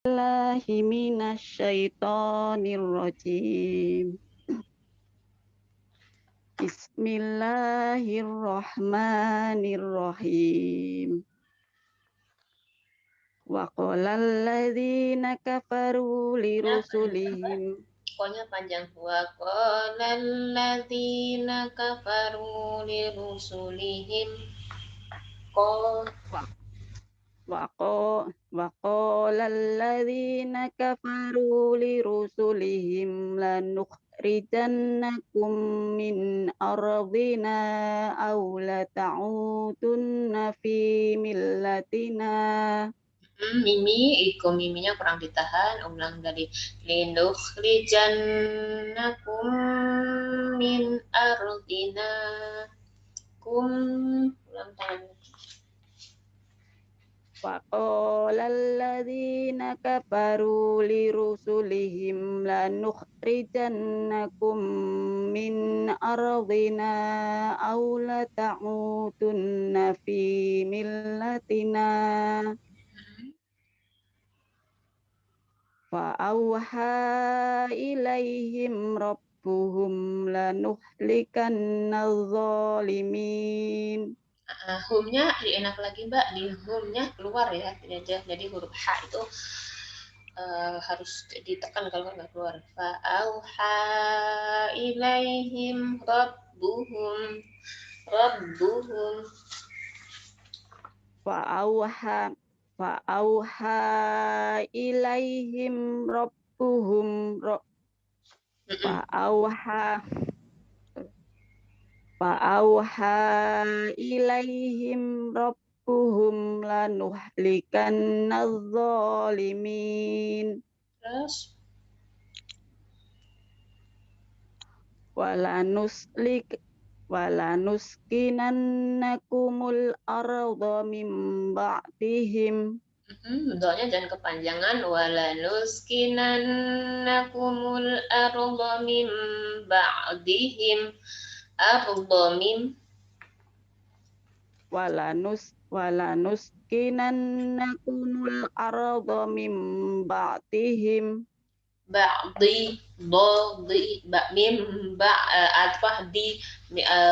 Billahi minasyaitonir rajim. Bismillahirrahmanirrahim. Wa qala alladzina kafaru lirusulihim. Pokoknya panjang. Wa qalal ladzina kafaru lirusulihim Wa qala alladzina kafaru lirusulihim lanukhrijannakum min ardina aw la ta'udunna fi millatina. miminya kurang ditahan. Ulang dari linukhrijannakum min ardina ulang tangan. Waqala alladzina kafaru lirusulihim lanukhrijannakum min ardina aw la ta'udunna fi millatina. Fa auha ilaihim rabbuhum lanuhlikanna zalimin. Humnya enak lagi Mbak, di humnya keluar ya, jadi huruf H itu harus ditekan kalau nggak keluar. Fa auha ilaihim rabbuhum Fa'auha ilaihim rabbuhum fa'auha ilaihim rabbuhum lanuhlikanna zalimin. Terus walanuskinannakumul arda min ba'dihim. Doanya jangan kepanjangan. Walanuskinannakumul arda min ba'dihim. Walanuskinannakumul arda min ba'dihim.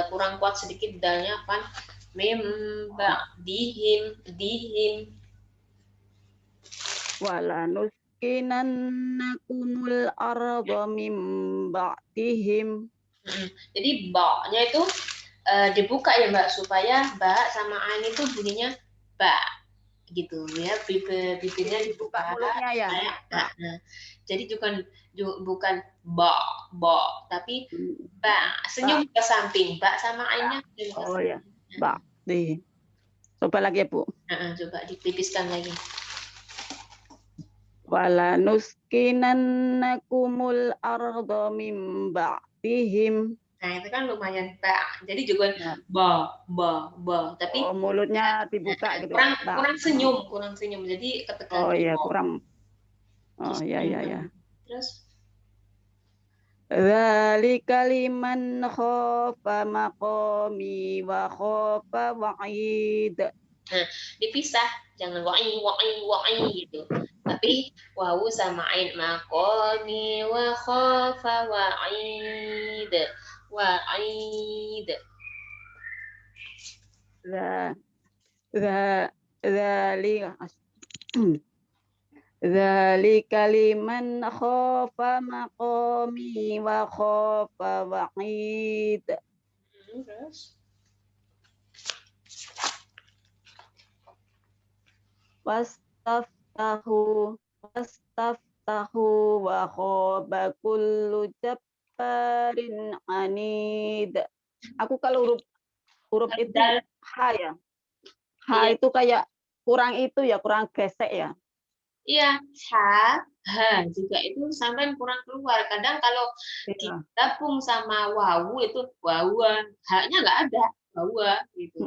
Kurang kuat sedikit dalnya kan. Mim dihim. Walanuskinannakumul arda min ba'dihim. Jadi ba-nya itu dibuka ya Mbak, supaya ba sama ain itu bunyinya ba gitu ya, bibirnya dibuka mulutnya ya. Nah, jadi bukan ba tapi ba, senyum ke samping, ba sama ainnya oh ya, ba di coba lagi ya Bu. Coba ditipiskan lagi. Walanuskinannakumul arda min ba'dihim. Nah, itu kan lumayan ba. Jadi juga ba. Tapi mulutnya dibuka gitu. Kurang senyum. Jadi ketekan. Oh iya, kurang. Oh iya. Terus dzalika liman khafa maqami wa khafa wa'id. Nah, dipisah, jangan wa'i gitu. Tapi wawu sama ain, maqami wa khafa wa'id. Dzalika liman khafa maqami wa khafa wa'id. Terus wastaftahu wa khaba kullu jabbarin anid. Aku kalau huruf itu H ya. H itu kayak kurang gesek ya. Iya, H juga itu sampai kurang keluar. Kadang kalau digabung sama wawu itu wawa, H-nya nggak ada, wawa gitu.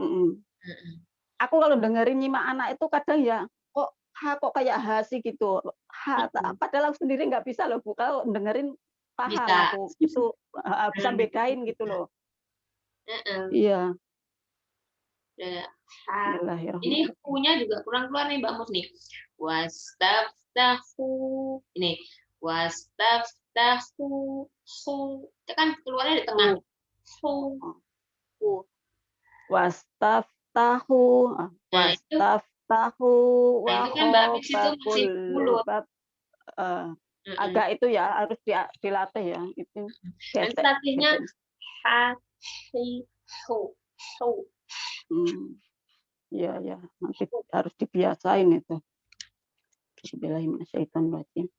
Aku kalau dengerin nyimak anak itu kadang ya kok H kok kayak H sih gitu. H padahal aku sendiri nggak bisa loh Bu. Kalau dengerin paham aku itu bisa bedain gitu loh. Iya. Ha. Ini Bismillahirrahmanirrahim. hu-nya juga kurang keluar nih Mbak Mus nih. Wastaftahu. Ini wastaftahu. Hu. Itu kan keluarnya di tengah. Hu. Hu. Wastaftahu, Nah, itu wastaftahu wa kan Mbak Fis itu khaba masih kullu mulut. bab, agak itu ya harus dilatih ya, itu Nanti gesek latihnya gesek. ha, hi, hu, hu. Iya ya, nanti harus dibiasain itu. Bismillahirrahmanirrahim.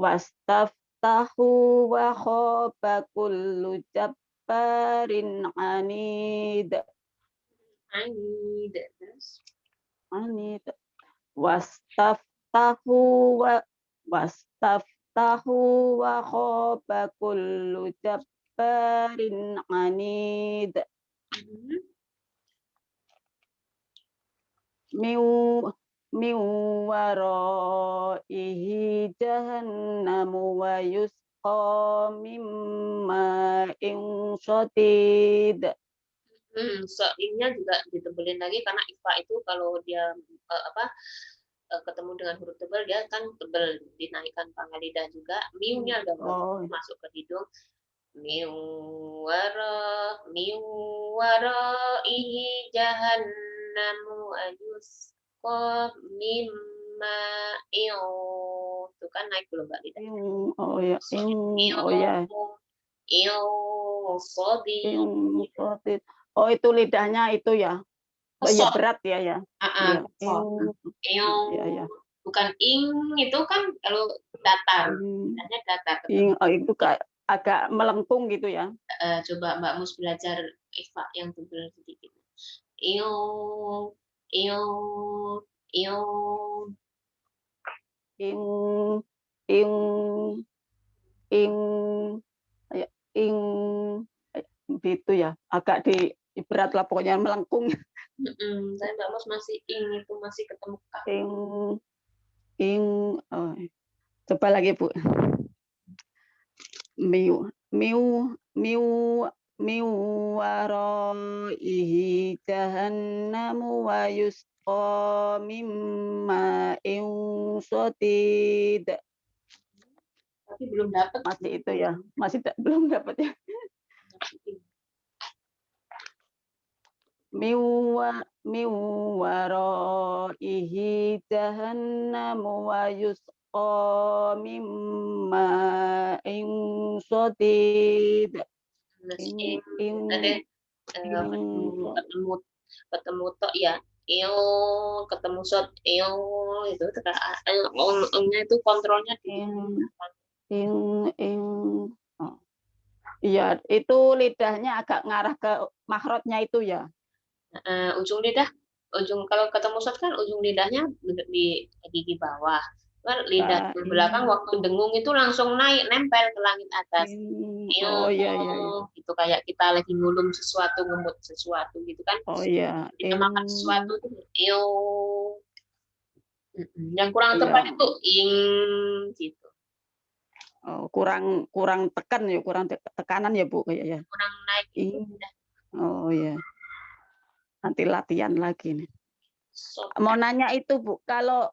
Wastaftahu wa khaba kullu jabbarin anid. Anid. Anid. Wastaftahu wa khaba kullu jabbarin anid. Min waraihi jahannamu wa yusqa min ma'in shadid. So-nya juga ditebelin lagi karena ifa itu kalau dia ketemu dengan huruf tebal dia kan tebal, dinaikkan pangkal lidah juga. Miunya udah masuk ke hidung. Miwara jahannamu ayusqa mimma itu kan naik belum Mbak lidah. Oh ya. Oh itu lidahnya itu ya. Oh ya berat ya ya. Ya. Bukan ing itu kan kalau datar. Lidahnya datar. Oh itu agak melengkung gitu ya. Coba Mbak Mus belajar ifa yang tebal sedikit. Ing gitu ya, agak berat lah pokoknya melengkung. Saya Mbak Mus masih itu masih ketemu kak. Coba lagi Bu. Miu waraihi jahannamu wa yusqa mimma shadid. Tapi belum dapat. Masih itu ya, belum dapat ya. Min waraihi jahannamu wa yusqa mimma shadid. Ketemu tok ya. Ketemu shot itu nya itu kontrolnya di iya itu lidahnya agak ngarah ke makrotnya itu ya. Ujung lidah kalau ketemu shot kan ujung lidahnya di gigi bawah. Lidah belakang waktu dengung itu langsung naik nempel ke langit atas. Oh iya. Itu kayak kita lagi ngulum sesuatu, ngemut sesuatu gitu kan. Oh iya. Kita makan sesuatu tuh yang kurang tepat itu ing gitu. Oh, kurang tekan ya, kurang tekanan ya Bu kayak ya. Kurang naik itu. Oh ya. Nanti latihan lagi nih. Mau nanya itu Bu, kalau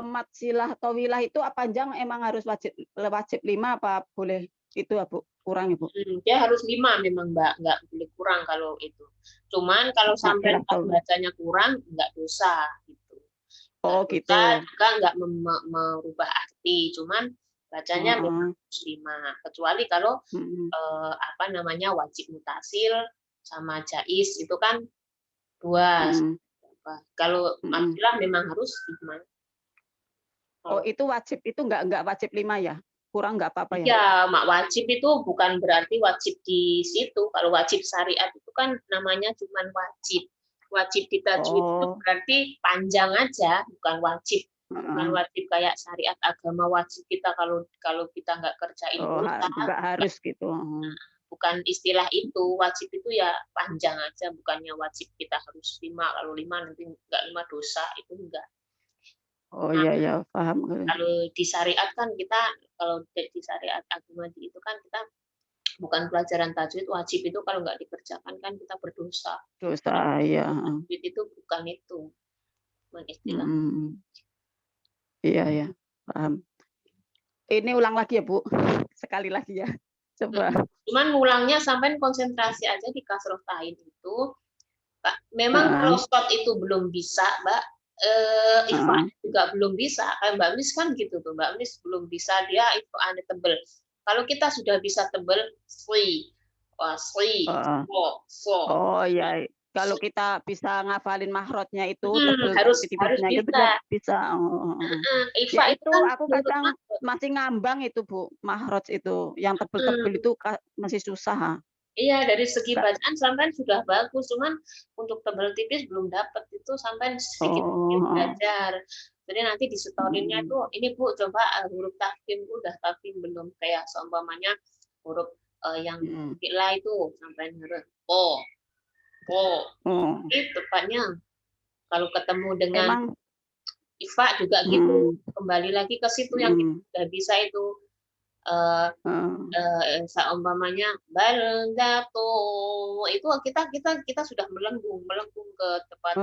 matsilah tawilah itu panjang emang harus wajib 5 apa boleh itu ya Bu? Kurang ya Bu? Dia harus 5 memang Mbak, nggak boleh kurang kalau itu. Cuman kalau sampai bacanya kurang nggak dosa gitu. Oh gitu. Juga nggak merubah arti, cuman bacanya memang harus 5. Kecuali kalau wajib mutasil sama jais itu kan 2. Kalau matsilah memang harus 5. Oh itu wajib itu nggak wajib 5 ya? Kurang nggak apa-apa ya? Ya, wajib itu bukan berarti wajib di situ. Kalau wajib syariat itu kan namanya cuma wajib. Wajib di tajwid itu berarti panjang aja, bukan wajib. Bukan wajib kayak syariat agama wajib kita kalau kita nggak kerjain nggak harus gitu. Bukan istilah itu. Wajib itu ya panjang aja, bukannya wajib kita harus 5. Kalau 5 nanti nggak 5 dosa, itu enggak. Oh iya paham. Kalau di syariat kan kita, kalau di syariat agama itu kan kita bukan pelajaran tajwid. Wajib itu kalau nggak dikerjakan kan kita berdosa. Dosa, ya. Tajwid itu bukan itu, bukan istilah. Iya ya, paham. Ini ulang lagi ya Bu, sekali lagi ya, coba. Cuman ngulangnya sampai konsentrasi aja di kasroh tain itu. Memang kalau short itu belum bisa, Mbak. Ikhfa juga belum bisa. Kayak Mbak Mis kan gitu tuh, Mbak Mis belum bisa, dia itu aneh tebel. Kalau kita sudah bisa tebel, sli, Oh iya, kalau kita bisa ngafalin mahrotnya itu tebel harus tipis-tipisnya itu bisa. Ikhfa Ya itu itu kan aku kadang masih ngambang itu Bu, mahrot itu yang tebel-tebel itu masih susah. Iya, dari segi bacaan sampai sudah bagus, cuman untuk tebel tipis belum dapat itu sampai sedikit belajar. Jadi nanti disetorinnya itu, ini Bu coba huruf tafkhim udah tafkhim belum, kayak seumpamanya huruf yang la itu sampai huruf itu tepatnya. Kalau ketemu dengan ifa juga gitu, kembali lagi ke situ yang kita sudah bisa itu. Seumpamanya baldato itu kita sudah melengkung ke tempat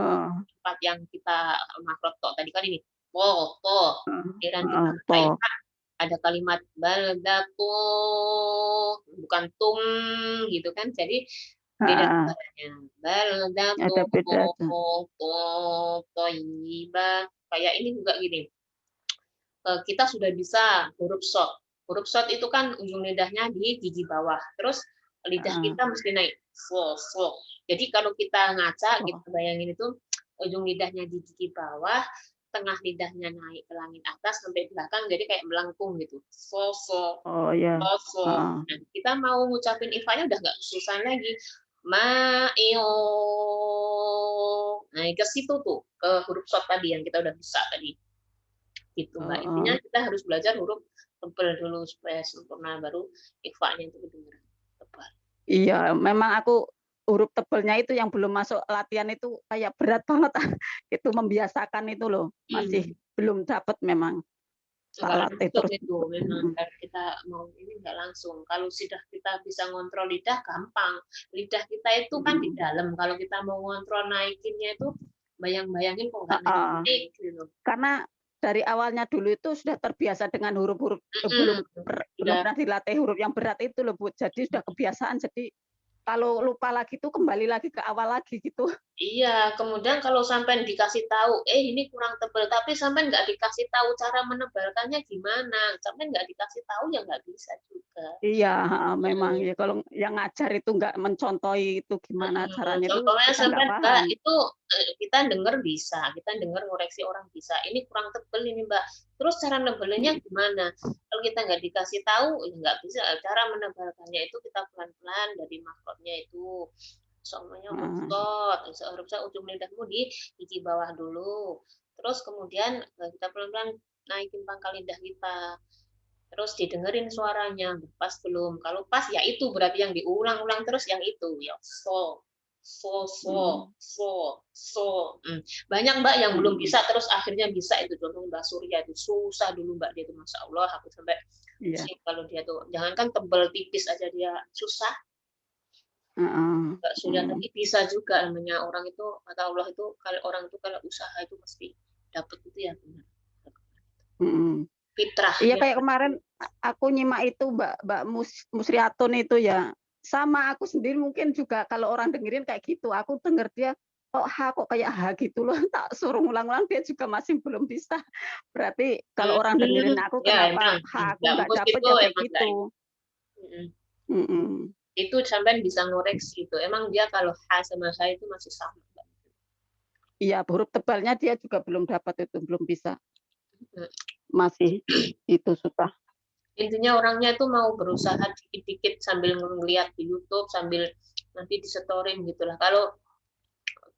yang kita makrot tadi kan ini dan kita ada kalimat baldato bukan tum gitu kan, jadi beda suaranya baldato toyiba. Kayak ini juga gini, kita sudah bisa huruf short. Huruf short itu kan ujung lidahnya di gigi bawah. Terus lidah kita mesti naik. Jadi kalau kita ngaca, kita bayangin itu ujung lidahnya di gigi bawah, tengah lidahnya naik ke langit atas sampai belakang, jadi kayak melengkung gitu. Oh ya. Nah, kita mau ngucapin ifanya udah nggak susah lagi. Ma'io. Nah, ke situ tuh, ke huruf short tadi yang kita udah bisa tadi. Gitu Mbak. Intinya kita harus belajar huruf tebal dulu supaya sempurna, baru ikhfa-nya itu benar tebal. Iya, memang aku huruf tebelnya itu yang belum masuk latihan itu kayak berat banget. Itu membiasakan itu loh, masih belum dapat memang. Latih terus itu memang kita mau ini nggak langsung. Kalau sudah kita bisa ngontrol lidah gampang. Lidah kita itu kan di dalam. Kalau kita mau ngontrol naikinnya itu bayang-bayangin kok nggak naik gitu. Karena dari awalnya dulu itu sudah terbiasa dengan huruf-huruf belum pernah dilatih huruf yang berat itu loh Bu. Jadi sudah kebiasaan. Jadi kalau lupa lagi tuh kembali lagi ke awal lagi gitu. Iya, kemudian kalau sampai dikasih tahu, ini kurang tebal, tapi sampai nggak dikasih tahu cara menebalkannya gimana, sampai nggak dikasih tahu ya nggak bisa juga. Iya, memang ya kalau yang ngajar itu nggak mencontohi itu gimana caranya itu Contohnya kita nggak sampai Mbak paham. itu kita dengar bisa, kita dengar ngoreksi orang bisa. Ini kurang tebal ini Mbak. Terus cara nebelinnya gimana? Kalau kita nggak dikasih tahu, ya nggak bisa. Cara menebalkannya itu kita pelan-pelan dari makrotnya itu. Soalnya huruf short, ujung lidahmu di gigi bawah dulu. Terus kemudian kita pelan-pelan naikin pangkal lidah kita. Terus didengerin suaranya, pas belum. Kalau pas ya itu berarti yang diulang-ulang terus yang itu ya Banyak Mbak yang belum bisa terus akhirnya bisa itu. Contoh Mbak Surya itu susah dulu Mbak, dia itu Masya Allah aku sampai pusing kalau dia tuh jangankan tebel tipis aja dia susah. Mbak Surya tapi bisa juga namanya orang itu kata Allah itu kalau orang itu kalau usaha itu pasti dapat itu ya benar. Fitrah. Iya kayak kemarin aku nyimak itu Mbak Musriatun itu ya sama aku sendiri mungkin juga kalau orang dengerin kayak gitu aku denger dia kok kayak H gitu loh tak suruh ngulang-ulang dia juga masih belum bisa berarti kalau orang dengerin aku kenapa H aku nggak dapet ya kayak gitu. Itu sampai bisa ngoreksi itu emang dia kalau H sama H itu masih sama. Iya huruf tebalnya dia juga belum dapat itu belum bisa. Masih itu susah. Intinya orangnya itu mau berusaha dikit-dikit sambil ngeliat di YouTube sambil nanti disetorin gitulah. Kalau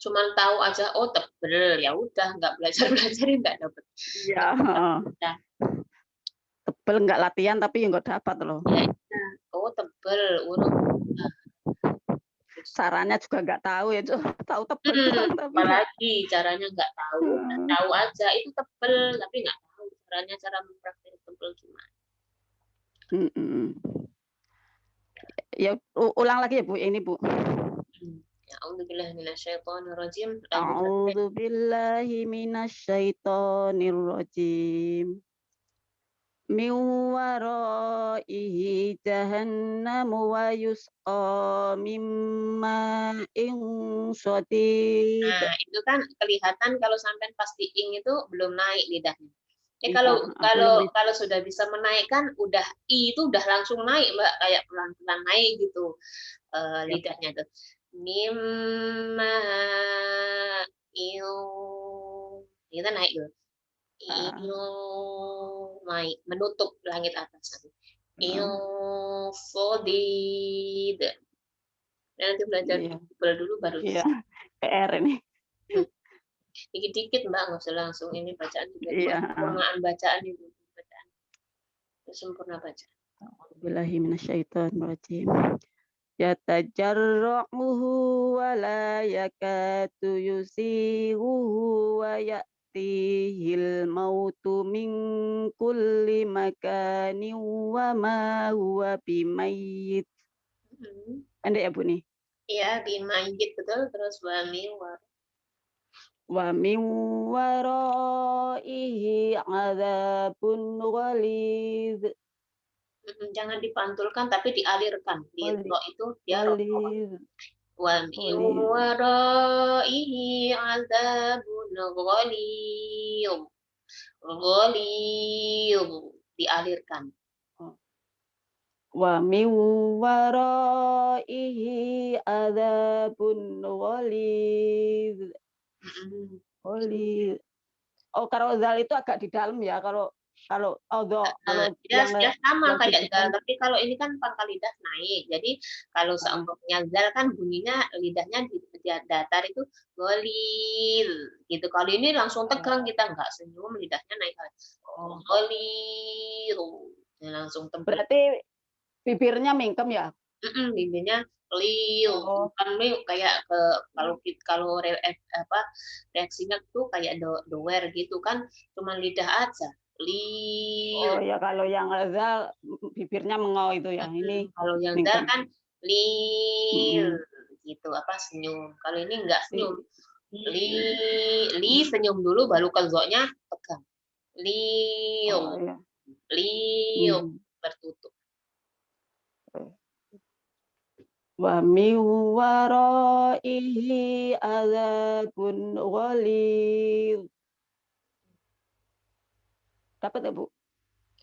cuma tahu aja tebel ya udah nggak belajar nggak dapet. Iya. Tebel nggak latihan tapi nggak dapat loh. Tebel caranya juga nggak tahu ya tahu tebel apalagi caranya nggak tahu aja itu tebel tapi nggak tahu cara mempraktek tebel gimana. Ya, ulang lagi ya, Bu, ini, Bu. A'udzubillahi minasyaitonirrajim. Lagu A'udzu billahi minasyaitonir rajim. Min waraihi jahannam wa yusqa min ma'in shadid. Nah, itu kan kelihatan kalau sampai pas di ing itu belum naik lidahnya. Iya, Kalau belum kalau kalau sudah bisa menaikkan, udah i itu udah langsung naik, Mbak, kayak pelan-pelan naik gitu, siap. lidahnya tuh. Mimma il kita naik tuh. Heeh. Naik, menutup langit atas. Il Heeh. sodid. Nanti belajar Iya, Google dulu baru iya, bisa. PR ini. Dikit-dikit Mbak, nggak usah langsung ini bacaan juga Iya, heeh. sempurnaan bacaan itu bacaan. Sempurna bacaan. A'udzubillahi minasyaitonir rajim. Yatajarra'uhu wa la yakadu yusighuhu wa ya'tihil mautu min kulli makanin wa ma huwa bimayyit. Pendek ya, Bu, nih? Iya, bimayyit betul, terus Wa min waraihi 'adzabun ghalidz. jangan dipantulkan tapi dialirkan. Di Ghali ro itu dia ro. ghalidz. Wa min Ghalidz. waraihi 'adzabun ghalidz. Ghalidz dialirkan. Wa min waraihi adzabun ghalidz. Ghalidz. Oh, kalau zal itu agak di dalam ya, kalau kalau kalau Ya, ya sama yang di kayak depan. zal, tapi kalau ini kan pangkal lidah naik. Jadi kalau Heeh. seumpamanya zal kan bunyinya lidahnya di datar itu golil gitu. Kalau ini langsung tegang kita nggak senyum, lidahnya naik Oh, golil, langsung tebel. berarti bibirnya mingkem ya? Bibirnya liu, Oh, bukan liu kayak ke kalau apa reaksinya tuh kayak doer gitu kan, cuma lidah aja. Liu. oh ya, kalau yang zal bibirnya mengau itu ya. Ini Kalau yang dal mingkem. kan lil Mhm. gitu, apa, senyum. Kalau ini enggak senyum. Di Li li senyum dulu baru ke zo-nya pegang. Liu, oh ya. liu Mhm. tertutup. Wa min waraihi adzabun ghalidz. Dapat ya, Bu?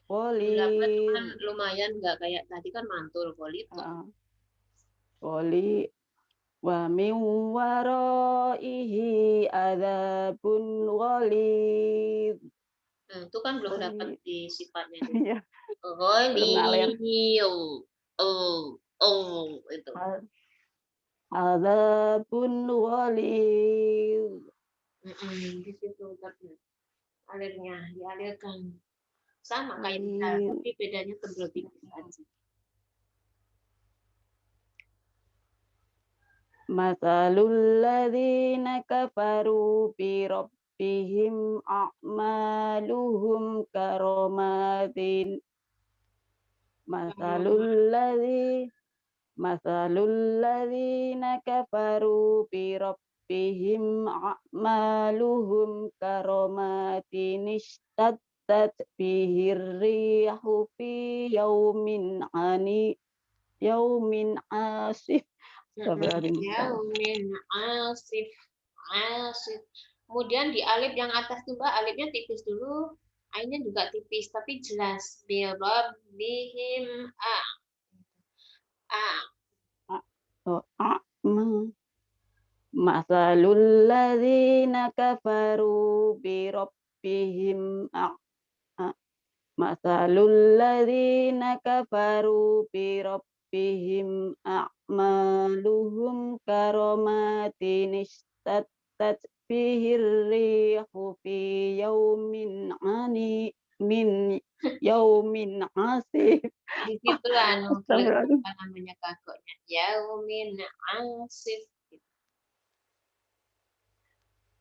Dapat cuman Ghalidz. lumayan enggak kayak tadi kan mantul kulit kok. Heeh. Ghalidz. Wa min waraihi adzabun ghalidz. Itu kan belum dapat Ghalidz. di sifatnya itu. Iya, belum ngalir. Ghaliu. Oh, oh itu. Adzabun ghalidz. Di situ alirnya dialirkan. Sama kayak kita, Ghalidz. tapi bedanya tebel tipis aja. Matsalul ladzina kafaru bi rabbihim a'maluhum karomatin. Matsalul ladzi Matsalul ladzina kafaru bi rabbihim a'maluhum karomatin ishtaddat bihir rihu fi yaumin asif. Astagfirullahaladzim. Yaumin asif, asif. Kemudian di alif yang atas tuh Mbak, alifnya tipis dulu, ainnya juga tipis tapi jelas. Bi rabbihim a. Oh, Matsalul ladzina kafaru bi rabbihim Matsalul ladzina kafaru bi rabbihim a'maluhum karomatin istattat bihir rihu fi yaumin min yaumin asif. Di situ Astagfirullahaladzim. apa namanya kagoknya. Yaumin asif.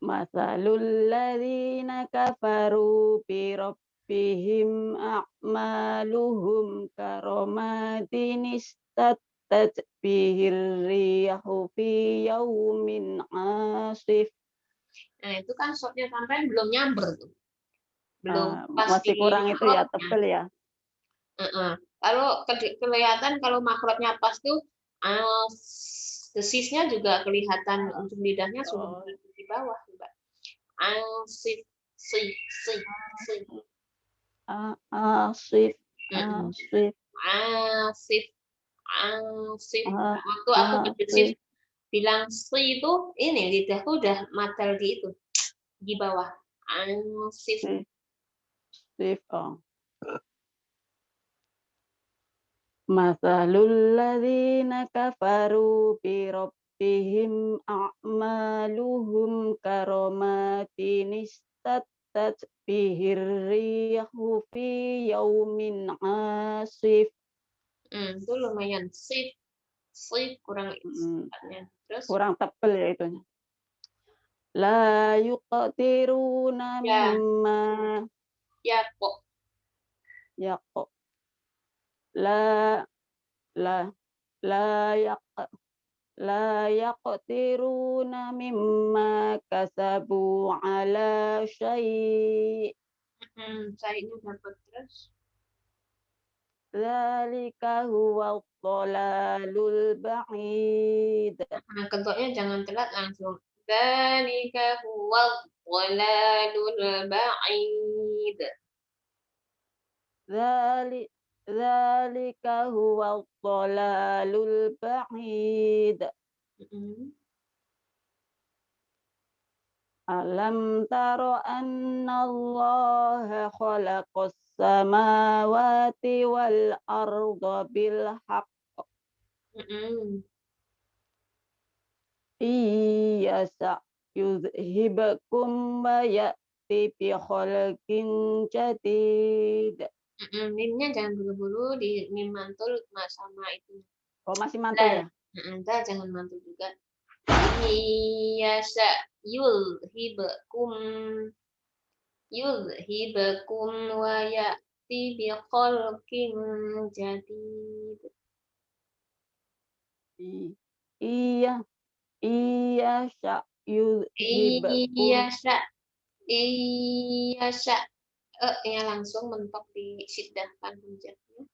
Matsalul ladzina kafaru bi rabbihim a'maluhum karomatin istattat tatbihir rihu fi yaumin asif. Nah, itu kan shotnya sampai belum nyamber tuh. Belum pas Masih di kurang itu ya, makrotnya. tebel ya. Kalau kelihatan kalau makrotnya pas tuh desisnya juga kelihatan untuk lidahnya sudah di bawah, Mbak. Asif, si. Asif, asif, Asif, asif. Waktu aku berdesis bilang si itu, ini lidahku udah matal di itu, di bawah. Asif. asif. Mathalul ladzina kafaru bi rabbihim a'maluhum karamatin istattat bihir rihu fi yaumin asif. Itu lumayan sif kurang sifatnya. Terus kurang tebel ya itunya. La yuqatiruna mimma ya kok la yaqtiruna mimma kasabu ala syai'. Syai'nya dapat terus. Dzalika huwa dhalalul ba'id. Kentoknya jangan telat, langsung. Dzalika huwa dhalalul ba'id. Dzalika huwa dhalalul ba'id. Alam taro anna Allah khalaqas samawati wal arda bil haqq. Iyasa yuzhibakum wa ya'ti bi khalqin jadid. Mimnya jangan buru-buru, di mim mantul sama itu. Oh, masih mantul ya? Entar jangan mantul juga. Iyasa yuzhibakum wa ya'ti bi khalqin jadid. Iya sya yuzhibakum. Iya sya. Ya langsung mentok disidahkan hujatnya.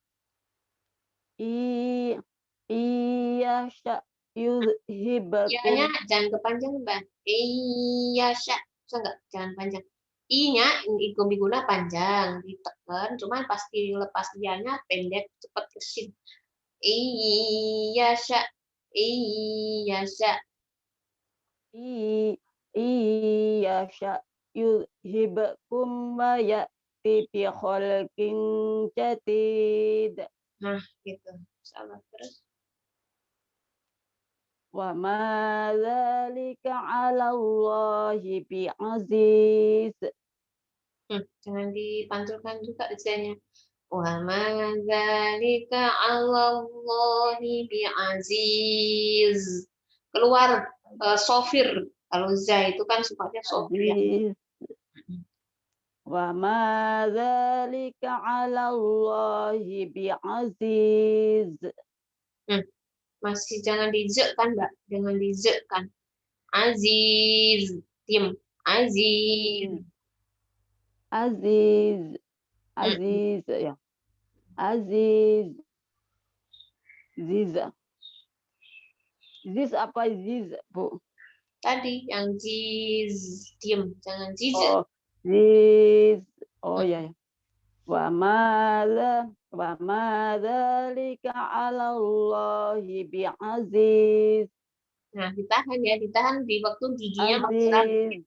Iya sya yuzhibakum. Iya-nya jangan kepanjang, Mbak. Iya sya. Bisa enggak? Jangan panjang. I-nya guna panjang, ditekan, cuman pas dilepas dianya pendek, cepat kesin. Iya sya. Iya sya. Iya sya yuzhibakum wa ya'ti bi khalqin jadid. Nah, gitu. Salah terus. Wa ma dzalika 'ala Allahi bi aziz. Jangan dipantulkan juga desainnya. Wa ma dzalika 'ala Allahi bi aziz. Keluar sofir. Kalau za itu kan sifatnya sofir. Wa ma dzalika 'ala Allahi bi aziz. Masih jangan dijekkan, Mbak. Jangan dijekkan. Aziz. Diam. Aziz. Aziz. Aziz ya. Aziz. Ziza. Ziz apa ziz, Bu? Tadi yang ziz. Diam. Jangan ziz. Oh, ziz. Oh ya. Wa ma dzalika 'ala Allahi bi aziz. Nah, ditahan ya, ditahan di waktu giginya masih rapat.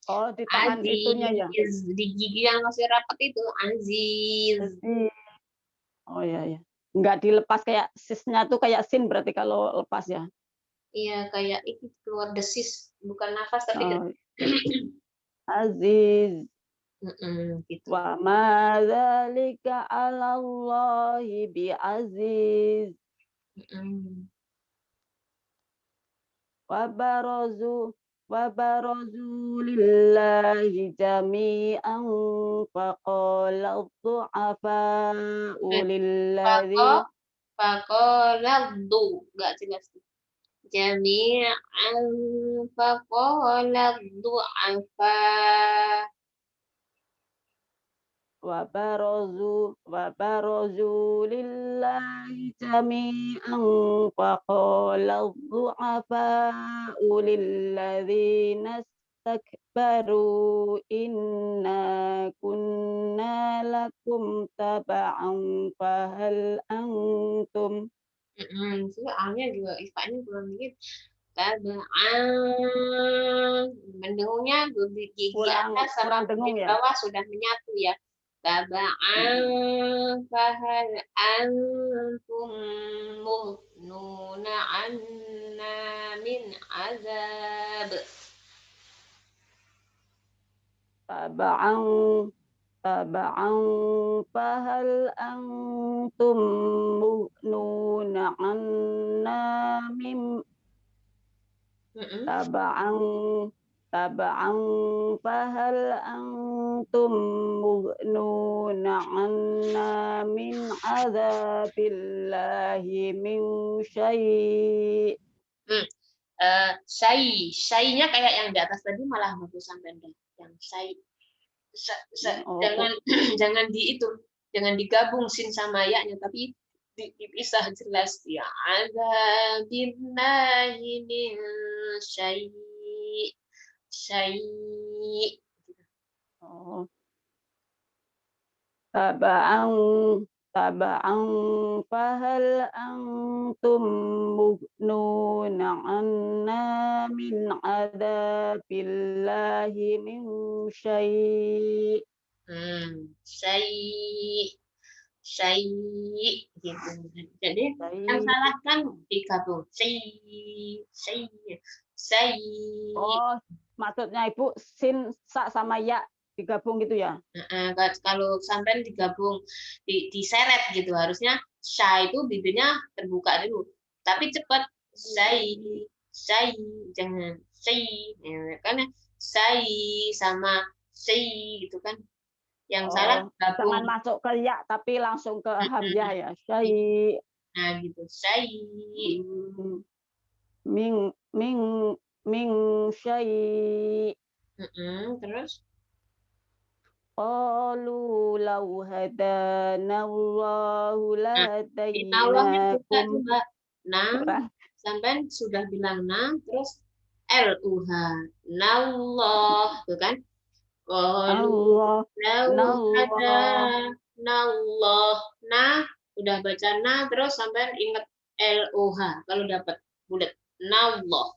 Oh, ditahan Aziz. itunya ya. Di gigi yang masih rapat itu aziz. Oh ya. Enggak dilepas kayak sisnya tuh kayak sin berarti kalau lepas ya. Iya, kayak itu keluar desis, bukan nafas tapi aziz. Gitu. Wa ma dzalika 'ala Allahi bi aziz. Wa barazu lillahi jami'an faqala ad-du'afa'u lilladzi faqaladdu, enggak jelas. Jami'an faqaladdu afa. وبرزوا لله جميعا وقال الضعفاء للذين استكبروا إنا كنا لكم تبعا فهل أنتم Soalnya juga ifanya kurang dikit. Tabaan. Mendengungnya gigi atas sama dengung gigi ya. bawah sudah menyatu ya. Tabaan fahal antum muhnuna anna min azab. Taba'an taba'an fahal antum mu'nuna anna mim taba'an taba'an fahal antum mu'nuna anna min azabillahi min syai'. Syai-nya kayak yang di atas tadi malah bagus sampai yang syai. Jangan jangan digabung sin sama ya-nya, tapi dipisah jelas ya. Azabillahi min syai'. Taba'an fahal antum mugnuna anna min adabillahi min syai'. Syai' gitu. Jadi yang salah kan digabung. Syai'. Oh, maksudnya Ibu sin sa sama ya digabung gitu ya? Kalau sampai digabung diseret gitu, harusnya sya itu bibirnya terbuka dulu, tapi cepat syai jangan syai ya, karena syai sama syai gitu kan, yang salah gabung. Jangan masuk ke ya tapi langsung ke hamzah ya, syai. Nah gitu, syai ming syai. Terus Qalu law hadana Allahu lahadainakum. Nah, sampai sudah bilang nah, terus LUH. Nallah, tuh kan? Qalu law hadana Allah. Nah, udah baca nah, terus sampai ingat LUH kalau dapat bulat. Nallah.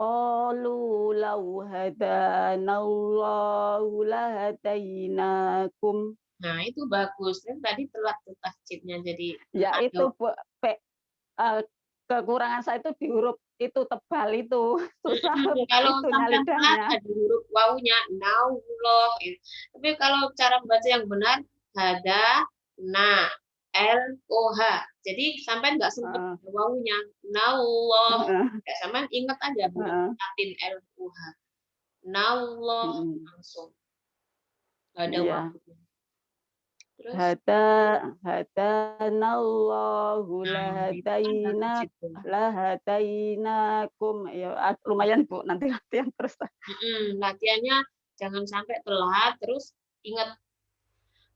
Qalu law hadanallahu lahadainakum. Nah, itu bagus. Kan tadi telat tuh tasjidnya jadi ya itu kekurangan saya itu di huruf itu tebal itu. Susah kalau itu sampai lidahnya. di huruf wawunya naullah. Tapi kalau cara membaca yang benar hada na LOH. Jadi sampai nggak sempat wawunya naullah. Ya, sampai ingat aja Latin LOH. Naullah langsung. Nggak ada wawunya. Terus hadanallahu lahadainakum. Ya lumayan Bu, nanti latihan terus. Latihannya jangan sampai telat, terus ingat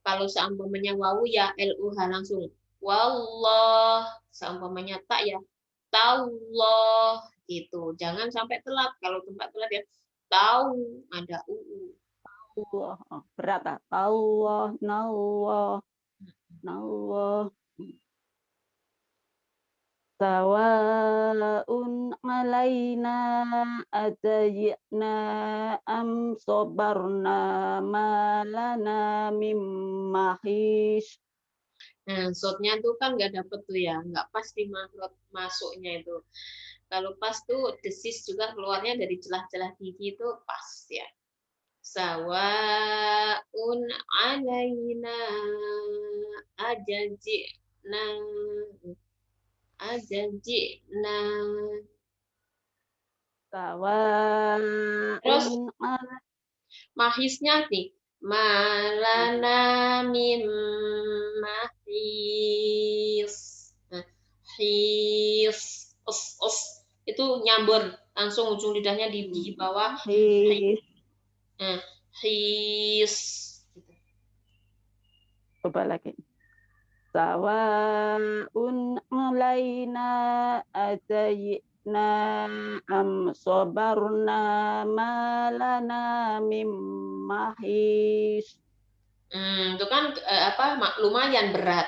kalau seumpamanya wawu ya LUH langsung wallah, seumpamanya tak ya taullah gitu. Jangan sampai telat. Kalau tempat telat ya tahu ada uu. Allah berat ah. Allah nallah sawa'un alaina atajna am sabarna malana mim mahis. Nah, shotnya tuh kan nggak dapet tuh ya, nggak pas di masuknya itu. Kalau pas tuh desis juga keluarnya dari celah-celah gigi itu pas ya. Sawa'un alaina ajajina terus mahisnya nih malana mim His. Nah, his. Us. Itu nyambur. Langsung ujung lidahnya di bawah. His. Nah, his. Gitu. Coba lagi. Sawa'un alaina atayna am sabarna malana mim mahis. Itu kan lumayan berat.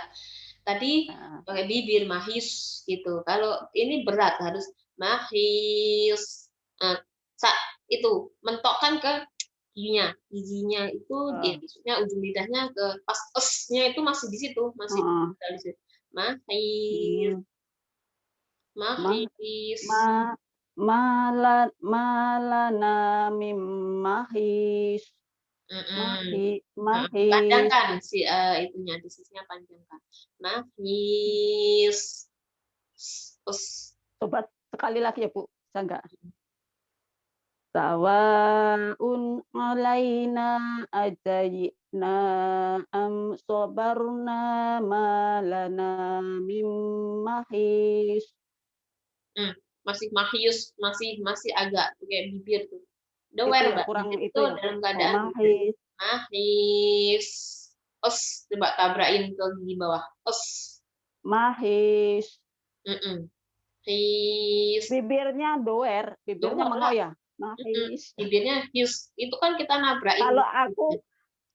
Tadi pakai bibir mahis gitu. Kalau ini berat harus mahis. Itu mentokkan ke giginya itu maksudnya ujung lidahnya ke pas esnya itu masih di situ, masih di situ. Mahis. Mahis. Malana mim mahis. Mahis. Panjangkan itunya, disisnya panjangkan. Mahis. Coba sekali lagi ya Bu, bisa enggak? Sawa'un alaina ajayna am sabarna malana mim mahis. Masih mahis, masih agak kayak bibir tuh. Doer, Mbak. Kurang itu ya? dalam keadaan mahis. Mahis. Coba tabrakin ke gigi bawah. Mahis. His. Bibirnya doer, bibirnya mengoyak. Mahis. Bibirnya his. Itu kan kita nabrakin.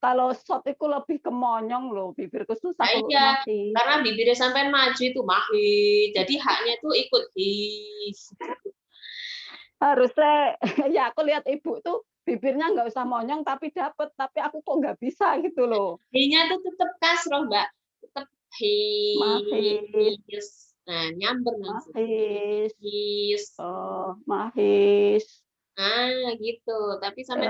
Kalau shot itu lebih ke monyong loh, bibirku susah. Iya, karena bibirnya sampai maju itu mahis. Jadi haknya itu ikut his. Harusnya ya aku lihat ibu tuh bibirnya nggak usah monyong tapi dapet, tapi aku kok nggak bisa gitu loh. H-nya tuh tetap kasroh, Mbak. Tetap his. Nah, nyamber langsung. Mahis. Oh, mahis. Nah, gitu. Tapi sampai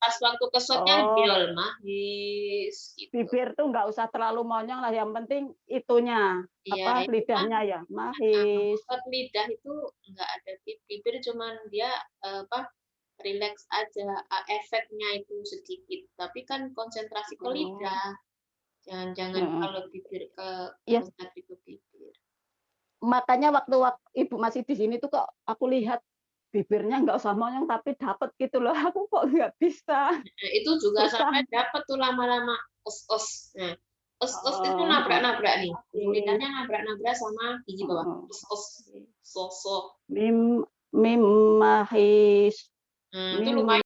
pas waktu kesotnya biol mahis. Gitu. Bibir tuh nggak usah terlalu monyong lah, yang penting itunya, lidahnya ya, mahis. Lidah itu nggak ada bibir, cuman dia relax aja, efeknya itu sedikit. Tapi kan konsentrasi ke lidah. Jangan kalau bibir ke bibir. Makanya waktu ibu masih di sini tuh kok aku lihat bibirnya nggak usah monyong tapi dapat gitu loh. Aku kok nggak bisa. Itu juga sampai dapat tuh lama-lama Nah, itu nabrak-nabrak nih. Lidahnya nabrak-nabrak sama gigi bawah. Sosok. Mim mahis. Itu lumayan.